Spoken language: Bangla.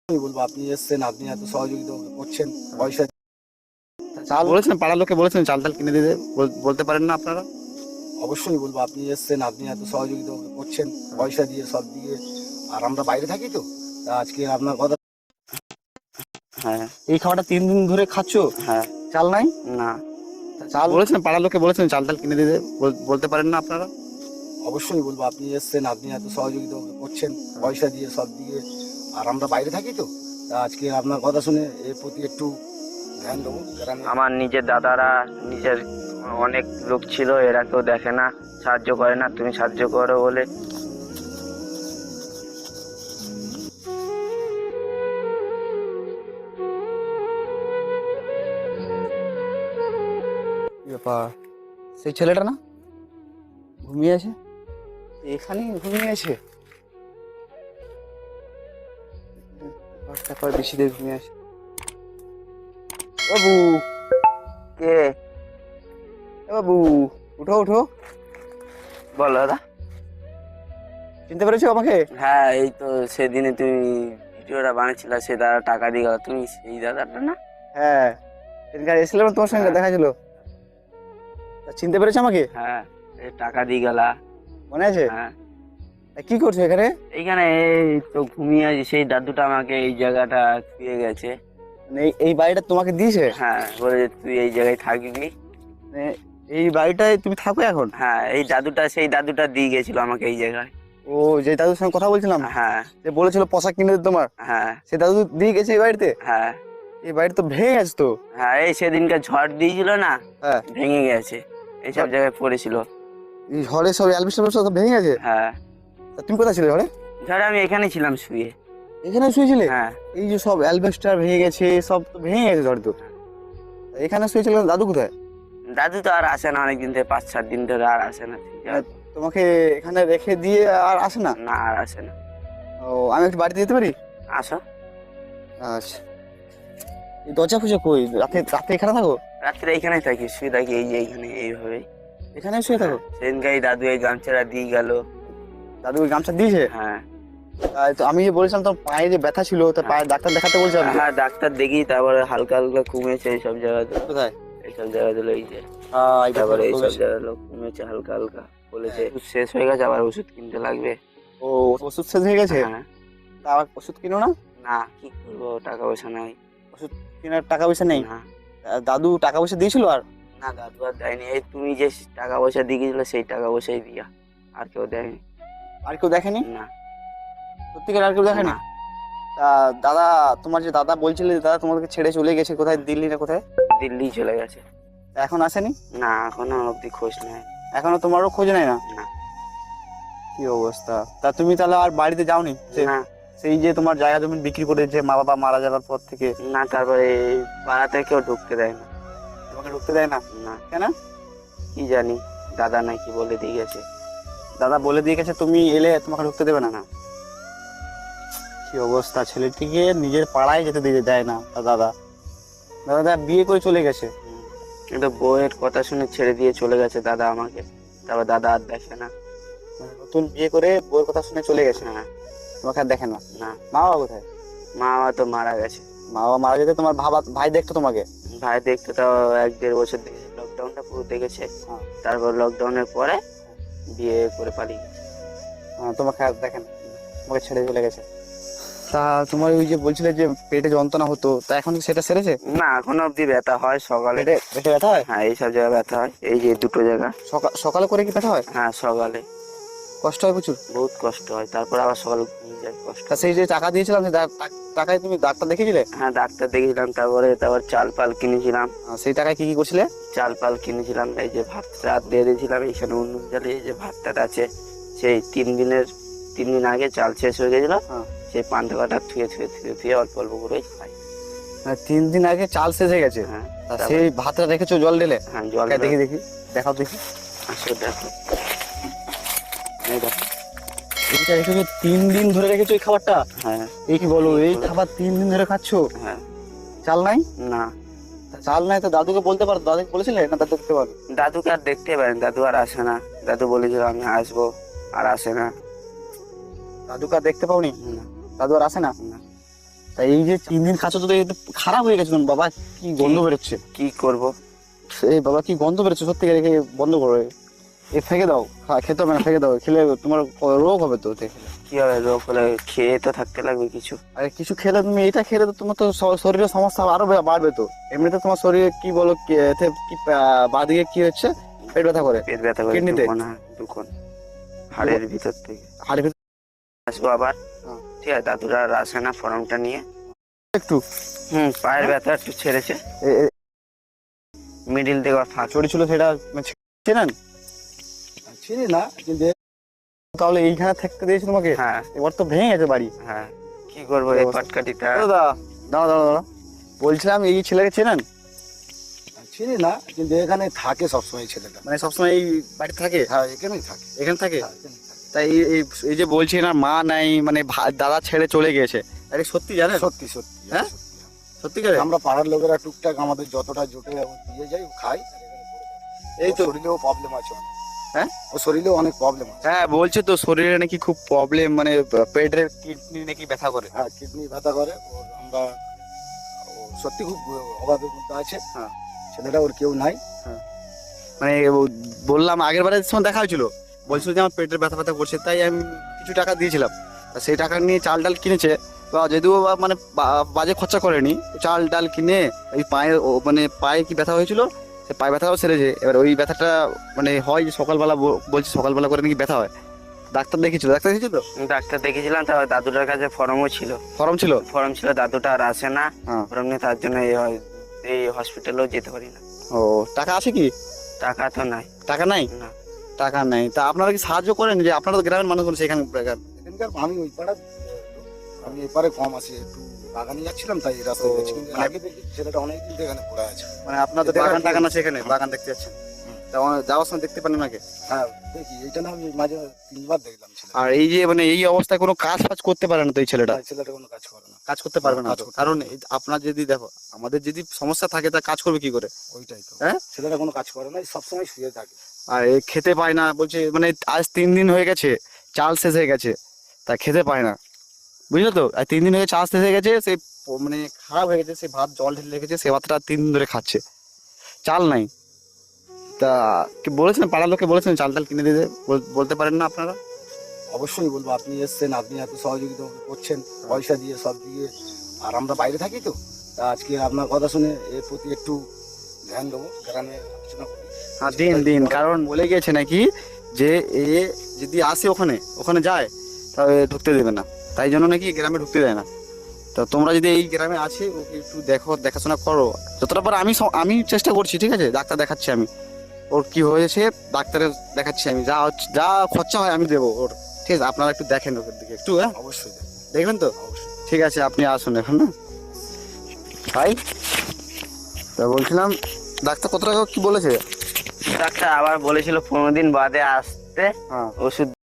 আমি বলবো আপনি এসছেন, আপনি এত সহযোগিতা করছেন পয়সা। চাল বলেছেন, পাড়ার লোককে বলেছেন চাল টাল কিনে দিতে, বলতে পারেন না আপনারা? অবশ্যই বলবো আপনি এসছেন, আপনি এত সহযোগিতা করছেন পয়সা দিয়ে সব দিয়ে। আর আমরা বাইরে থাকি তো, তা আজকে আপনার কথা। হ্যাঁ এই খাবারটা 3 দিন ধরে খাচ্ছ? হ্যাঁ। চাল নাই? না, চাল বলেছেন, পাড়ার লোককে বলেছেন চাল টাল কিনে দিতে, বলতে পারেন না আপনারা? অবশ্যই বলবো আপনি এসছেন, আপনি এত সহযোগিতা করছেন পয়সা দিয়ে সব দিয়ে। আর আমরা বাইরে থাকি তো, তা আজকে আপনার কথা শুনে এর প্রতি একটু ধ্যান দেবো। আমার নিজের দাদারা, নিজের অনেক লোক ছিল, এরা কেউ দেখে না, সাহায্য করে না, তুমি সাহায্য করো বলে। কি ব্যাপার, সেই ছেলেটা না ঘুমিয়ে আছে? এখানেই ঘুমিয়ে আছে? তারপর বেশি দেরি ঘুমিয়ে আছে। বাবু, কে? বাবু, উঠো উঠো। বলো দাদা। চিনতে পেরেছো আমাকে? হ্যাঁ, এই তো সেদিনে তুমি ভিডিওটা বানিয়েছিলে, সে দাদা টাকা দিয়ে গেল, তুমি সেই দাদাটা না? হ্যাঁ, সেদিনকার এসেছিলাম তোমার সঙ্গে দেখা ছিল। তা চিনতে পেরেছো আমাকে? হ্যাঁ, এই টাকা দিয়ে গেলা। মনে আছে? হ্যাঁ, তা কি করছো এখানে? এইখানে এই তো ঘুমিয়ে আছি, সেই দাদুটা আমাকে এই জায়গাটা দিয়ে গেছে। মানে এই বাড়িটা তোমাকে দিয়েছে? হ্যাঁ, বলে যে তুই এই জায়গায় থাকবি। মানে এই বাড়িটায় তুমি থাকো এখন? হ্যাঁ, এই দাদুটা, সেই দাদুটা দিয়ে গেছিল আমাকে এই জায়গায়। ও, যে দাদুর সঙ্গে কথা বলছিলাম, হ্যাঁ যে বলেছিল পোশাক কিনে দিতে তোমার, হ্যাঁ সে দাদু দিয়ে গেছে এই বাড়িতে? হ্যাঁ এই বাড়ি তো ভেঙে গেছে তো। হ্যাঁ, এই সেদিনকে ঝড় দিয়েছিল না, হ্যাঁ, ভেঙে গেছে, এইসব জায়গায় পড়েছিল। এই ঝড়ে সব অ্যালবেস্টার সব ভেঙে গেছে। হ্যাঁ, তা তুমি কোথায় ছিলে ঝড়ে? ঝড়ে আমি এখানে ছিলাম শুয়ে। এখানে শুয়েছিলে? হ্যাঁ, এই যে সব অ্যালবেস্টার ভেঙে গেছে, সব তো ভেঙে গেছে ঝড়ে তো। তা এখানে শুয়েছিল, দাদু কোথায়? দাদু তো আর আসে না অনেকদিন থেকে, 5-7 দিন ধরে আর আসে না। ঠিক আছে? তোমাকে এখানে রেখে দিয়ে আর আসে না? না, আর আসে না। ও, আমি একটু বাড়িতে যেতে পারি? আসো। আচ্ছা, এই দরজা খুঁজে কই? রাতে রাতে এখানে থাকো? রাত্রে এইখানেই থাকি, শুয়ে থাকি, এই যে এইখানে এইভাবে। এখানে শুয়ে থাকো? সেদিনকে এই দাদু এই গামছাটা দিয়ে গেল। দাদু ওই গামছা দিয়েছে? হ্যাঁ তাই তো আমি যে বলেছিলাম তোমার পায়ে যে ব্যথা ছিল, তো পায়ে ডাক্তার দেখাতে বলছিলাম তো। হ্যাঁ, ডাক্তার দেখি, তারপরে হালকা হালকা কমেছে এইসব জায়গাতে। কোথায়? এইসব জায়গাগুলো এই যে, এইটা তারপরে তো এইসব কমেছে। জায়গাগুলো কমেছে হালকা হালকা। বলেছে ওষুধ শেষ হয়ে গেছে, আবার ওষুধ কিনতে লাগবে। ও, ওষুধ শেষ হয়ে গেছে? হ্যাঁ। তা আবার ওষুধ কিনো না? না, কি করবো, টাকা পয়সা নাই। ওষুধ কেনার টাকা পয়সা নেই? না দাদু টাকা পয়সা দিয়েছিল? আর না, দাদু আর দেয়নি, এই তুমি যে টাকা পয়সা দিয়ে গেছিলে সেই টাকা পয়সাই দিয়া, আর কেউ দেয়নি। আর কেউ দেখেনি? না সত্যিকার আর কেউ দেখেনি? না, তা দাদা, তোমার যে দাদা বলছিলে যে দাদা তোমাদেরকে ছেড়ে চলে গেছে, কোথায় দিল্লি না কোথায়? দিল্লি চলে গেছে। তা এখন আসেনি? না, এখনো অব্দি খোঁজ নেই। এখনো তোমারও খোঁজ নেয় না? না কি অবস্থা! তা তুমি তাহলে আর বাড়িতে যাওনি? না সেই যে তোমার জায়গা জমি বিক্রি করেছে মা বাবা মারা যাওয়ার পর থেকে? না, তারপরে এই পাড়াতে কেউ ঢুকতে দেয় না। তোমাকে ঢুকতে দেয় না? না, কেন? কি জানি, দাদা নাকি বলে দিয়ে গেছে। দাদা বলে দিয়ে গেছে তুমি এলে তোমাকে ঢুকতে দেবে না? না কি অবস্থা! ছেলেটিকে নিজের পাড়ায় যেতে দিয়ে দেয় না তার দাদা। দাদা বিয়ে করে চলে গেছে। কিন্তু বউয়ের কথা শুনে ছেড়ে দিয়ে চলে গেছে দাদা আমাকে, তারপর দাদা আর দেখে না। মানে নতুন বিয়ে করে বউয়ের কথা শুনে চলে গেছে, হ্যাঁ। তোমাকে আর দেখে না? না, মা বাবা কোথায়? মা বাবা তো মারা গেছে। মা বাবা মারা যেতে তোমার ভাই দেখতো তোমাকে? ভাই দেখতে তাও 1-1.5 বছর দেখেছে, লকডাউনটা পুরো দেখেছে। হ্যাঁ। তারপর লকডাউনের পরে বিয়ে করে পালিয়ে গেছে। তোমাকে আর দেখে না, তোমাকে ছেড়ে চলে গেছে। তা তোমার ওই যে বলছিলে যে পেটে যন্ত্রণা হতো, তা এখন কি সেটা সেরেছে? না, এখনো অব্দি ব্যথা হয় সকালে। পেটে পেটে ব্যথা হয়? হ্যাঁ, এইসব জায়গায় ব্যথা হয়, এই যে দুটো জায়গা। সকালে করে কি ব্যথা হয়? হ্যাঁ, সকালে কষ্ট হয় প্রচুর? বহুত কষ্ট হয়, তারপর আবার সকালে ঘুমিয়ে যায়, কষ্ট। তা সেই যে টাকা দিয়েছিলাম, সেই টাকায় তুমি ডাক্তার দেখিয়েছিলে? হ্যাঁ, ডাক্তার দেখেছিলাম, তারপর চাল পাল কিনেছিলাম। সেই টাকায় কি কি করছিলে? চাল পাল কিনেছিলাম, এই যে ভাত রাত দিয়ে দিয়েছিলাম, এইখানে উনুন জ্বালে এই যে ভাতটা আছে, সেই 3 দিন আগে চাল শেষ হয়ে গেছিল, হ্যাঁ। সেই পান্তা কাটা থুয়ে অল্প অল্প করে খাই। 3 দিন আগে চাল শেষ হয়ে গেছে? হ্যাঁ। তা সেই ভাতটা রেখেছো জল ঢেলে? হ্যাঁ, জল দেখি দেখি, দেখাও দেখি। আসো দেখো, এই দেখো। এইটা রেখেছো 3 দিন ধরে রেখেছো এই খাবারটা? হ্যাঁ এই কি বলো, এই খাবার 3 দিন ধরে খাচ্ছো? হ্যাঁ। চাল নাই? না, তা চাল নাই তো দাদুকে বলতে পারো, দাদুকে বলেছিলে না? দাদু দেখতে পারো? দাদুকে আর দেখতে পারেন, দাদু আর আসে না। দাদু বলেছিল আমি আসবো, আর আসে না। দাদুকে আর দেখতে পাওনি? না, দাদু আর আসে না? না। তাই এই যে 3 দিন খাচ্ছ তো এটা খারাপ হয়ে গেছে তোমার বাবা, কি গন্ধ বেরোচ্ছে। কি করব? এই বাবা কি গন্ধ বেরোচ্ছে, সত্যি রেখে বন্ধ করো। এ ফেঁকে দাও, খেতে হবে না, ফেঁকে দাও, খেলে তোমার রোগ হবে তো ওতে। কি হবে রোগ হলে? খেয়ে তো থাকতে লাগবে কিছু। আরে কিছু খেলে তুমি এটা খেলে তো তোমার তো শরীরের সমস্যা আরো বাড়বে তো। এমনিতে তোমার শরীরে কি বলো এতে কি বাদিকে কি হচ্ছে, পেট ব্যথা করে, পেট ব্যথা করে, কিডনিতে দুকন হাড়ের ভিতর থেকে। হাড়ের ভিতরে। আসবো আবার। হ্যাঁ। ঠিক আছে, দাদুরা আসে না ফর্মটা নিয়ে। একটু পায়ের ব্যথা একটু ছেড়েছে, মিডিল থেকে ফাঁক। চড়ি ছিল সেটা চেনেন? চিনি না, কিন্তু তাহলে এইখানে থাকতে দিয়েছি তোমাকে। হ্যাঁ এবার তো ভেঙে গেছে বাড়ি। হ্যাঁ, কি করবো এই পাটকাঠিটা? দাদা দাঁড়া দাঁড়া দাঁড়া, বলছিলাম এই ছেলেকে চেনেন? চিনি না, কিন্তু এখানে থাকে সবসময় ছেলেটা। মানে সবসময় এই বাড়িতে থাকে? হ্যাঁ, এখানেই থাকে। এখানে থাকে? হ্যাঁ, এখানেই থাকে। তাই এই যে বলছি না মা নাই, মানে দাদা ছেড়ে চলে গেছে, আরে সত্যি জানেন? সত্যি সত্যি, হ্যাঁ? সত্যি। সত্যি করে? আমরা পাড়ার লোকেরা টুকটাক আমাদের যতটা জোটে দিয়ে যাই, খাই। এই তো। শরীরেও প্রবলেম আছে অনেক। হ্যাঁ? ও শরীরেও অনেক প্রবলেম আছে। হ্যাঁ বলছে তো শরীরে নাকি খুব প্রবলেম, মানে পেটের কিডনি নাকি ব্যথা করে। হ্যাঁ, কিডনি ব্যথা করে ওর। আমরা ও সত্যি খুব অভাবের মধ্যে আছে। হ্যাঁ। ছেলেটা ওর কেউ নাই। মানে বললাম আগের বারে সময় দেখা হয়েছিল, বলছিল যে আমার পেটের ব্যথা ব্যথা করছে, তাই আমি কিছু টাকা দিয়েছিলাম। তা সেই টাকা নিয়ে চাল ডাল কিনেছে, বা যদিও মানে বাজে খরচা করেনি, চাল ডাল কিনে এই পায়ে মানে পায়ে কি ব্যথা হয়েছিল, সে পায়ে ব্যথাও সেরেছে। এবার ওই ব্যথাটা মানে হয় যে সকালবেলা বলছে সকালবেলা করে নাকি ব্যথা হয়। ডাক্তার দেখিয়েছিল, ডাক্তার দেখিয়েছিল তো? ডাক্তার দেখেছিলাম, তারপর দাদুটার কাছে ফর্মও ছিল। ফর্ম ছিল? ফর্ম ছিল, দাদুটা আর আসে না হ্যাঁ। ফর্ম নিয়ে, তার জন্য এই হসপিটালেও যেতে পারি না। ও টাকা আছে কি? টাকা তো নাই। টাকা নাই? না। টাকা নাই, তা আপনারা কি সাহায্য করেন? যে আপনারা তো গ্রামের মানুষ বলছে এখানে। এখানকার আমি ওই পাড়া, আমি এপারে কম আছি, একটু বাগানে যাচ্ছিলাম তাই এই রাস্তায় গেছি। কিন্তু আগে দেখি ছেলেটা অনেকদিন থেকে এখানে পড়ে আছে। মানে আপনাদের বাগান টাগান আছে এখানে, বাগান দেখতে যাচ্ছেন? তা যাওয়ার সময় দেখতে পারেন নাকি? হ্যাঁ, দেখি। এইটা না আমি মাঝে 3বার দেখলাম ছেলে। আর এই যে মানে এই অবস্থায় কোনো কাজ ফাজ করতে পারে না তো এই ছেলেটা? ছেলেটা কোনো কাজ করে না। কাজ করতে পারবে না কাজ তো। করতে কারণ আপনার যদি দেখো, আমাদের যদি সমস্যা থাকে তা কাজ করবে কি করে? ওইটাই তো। হ্যাঁ? ছেলেটা কোনো কাজ করে না, সবসময় শুয়ে থাকে। আর এ খেতে পায় না বলছে, মানে আজ 3 দিন হয়ে গেছে, চাল শেষ হয়ে গেছে, তা খেতে পায় না, বুঝলে তো? আর 3 দিন হয়ে চাল শেষ হয়ে গেছে, সে মানে খারাপ হয়ে গেছে, সে ভাত জল ঢেলে রেখেছে, সে ভাতটা 3 দিন ধরে খাচ্ছে, চাল নাই। তা কি বলেছেন, পাড়ার লোককে বলেছেন চাল টাল কিনে দিতে? বলতে পারেন না আপনারা? অবশ্যই বলবো, আপনি এসছেন, আপনি এত সহযোগিতা করছেন, পয়সা দিয়ে সব দিয়ে। আর আমরা বাইরে থাকি তো, তা আজকে আপনার কথা শুনে এর প্রতি একটু ধ্যান দেবো, গ্রামে আলোচনা করি। হ্যাঁ দিন দিন, কারণ বলে গেছে নাকি যে এ যদি আসে ওখানে যায় তাহলে ঢুকতে দেবে না, তাই জন্য নাকি গ্রামে ঢুকতে দেয় না। তো তোমরা যদি এই গ্রামে আছে ওকে একটু দেখো, দেখাশোনা করো যতটা পারো। আমি চেষ্টা করছি, ঠিক আছে? ডাক্তার দেখাচ্ছি আমি, ওর কি হয়েছে ডাক্তারের দেখাচ্ছি আমি, যা খরচা হয় আমি দেবো ওর, ঠিক আছে? আপনারা একটু দেখেন ওর দিকে একটু। হ্যাঁ অবশ্যই দেখবেন তো? অবশ্যই। ঠিক আছে, আপনি আসুন এখন। না ভাই, তা বলছিলাম ডাক্তার কত টাকা কি বলেছে? ডাক্তার আবার বলেছিল 15 দিন বাদে আসতে হ্যাঁ। ওষুধ